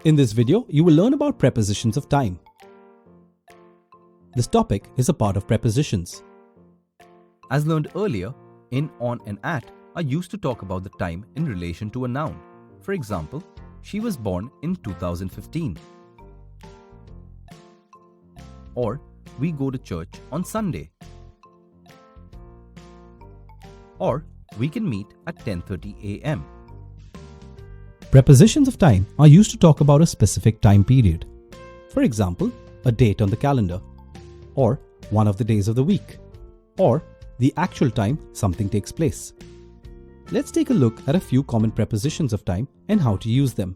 In this video, you will learn about prepositions of time. This topic is a part of prepositions. As learned earlier, in, on and at are used to talk about the time in relation to a noun. For example, she was born in 2015. Or, we go to church on Sunday. Or, we can meet at 10:30 a.m. Prepositions of time are used to talk about a specific time period. For example, a date on the calendar, or one of the days of the week, or the actual time something takes place. Let's take a look at a few common prepositions of time and how to use them.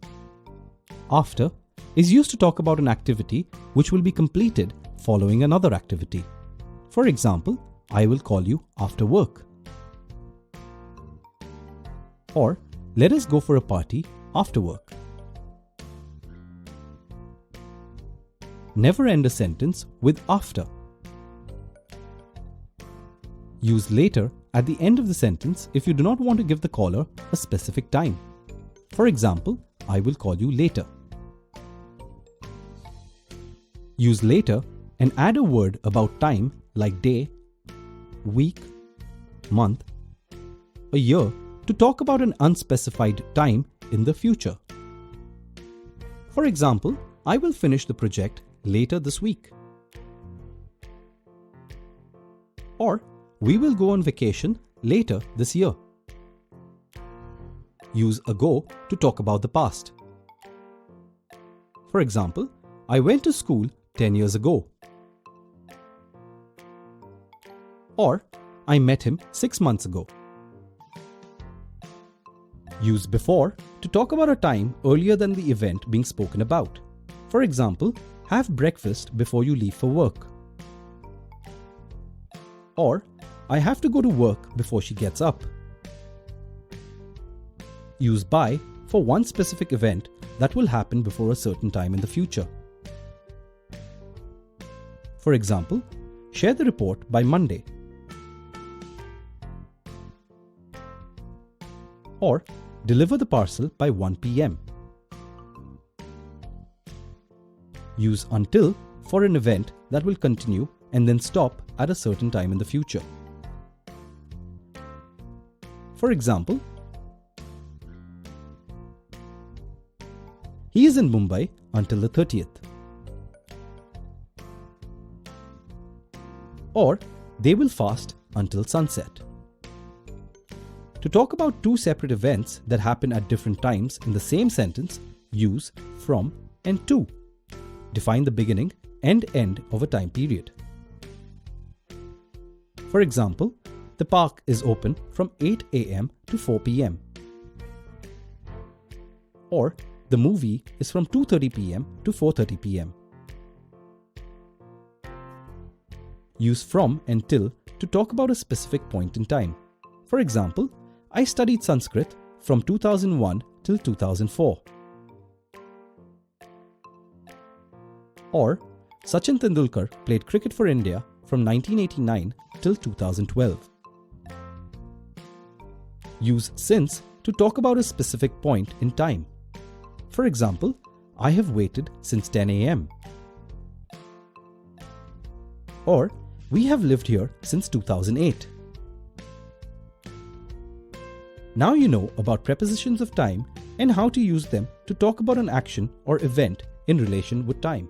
After is used to talk about an activity which will be completed following another activity. For example, I will call you after work. Or, let us go for a party after work. Never end a sentence with after. Use later at the end of the sentence if you do not want to give the caller a specific time. For example, I will call you later. Use later and add a word about time like day, week, month, a year to talk about an unspecified time in the future. For example, I will finish the project later this week. Or, we will go on vacation later this year. Use ago to talk about the past. For example, I went to school 10 years ago. Or, I met him 6 months ago. Use before to talk about a time earlier than the event being spoken about. For example, have breakfast before you leave for work. Or, I have to go to work before she gets up. Use by for one specific event that will happen before a certain time in the future. For example, share the report by Monday. Or, deliver the parcel by 1 p.m. Use until for an event that will continue and then stop at a certain time in the future. For example, he is in Mumbai until the 30th. Or, they will fast until sunset. To talk about two separate events that happen at different times in the same sentence, use from and to. Define the beginning and end of a time period. For example, the park is open from 8 a.m. to 4 p.m. Or, the movie is from 2:30 p.m. to 4:30 p.m. Use from and till to talk about a specific point in time. For example, I studied Sanskrit from 2001 till 2004. Or, Sachin Tendulkar played cricket for India from 1989 till 2012. Use since to talk about a specific point in time. For example, I have waited since 10 a.m. Or, we have lived here since 2008. Now you know about prepositions of time and how to use them to talk about an action or event in relation with time.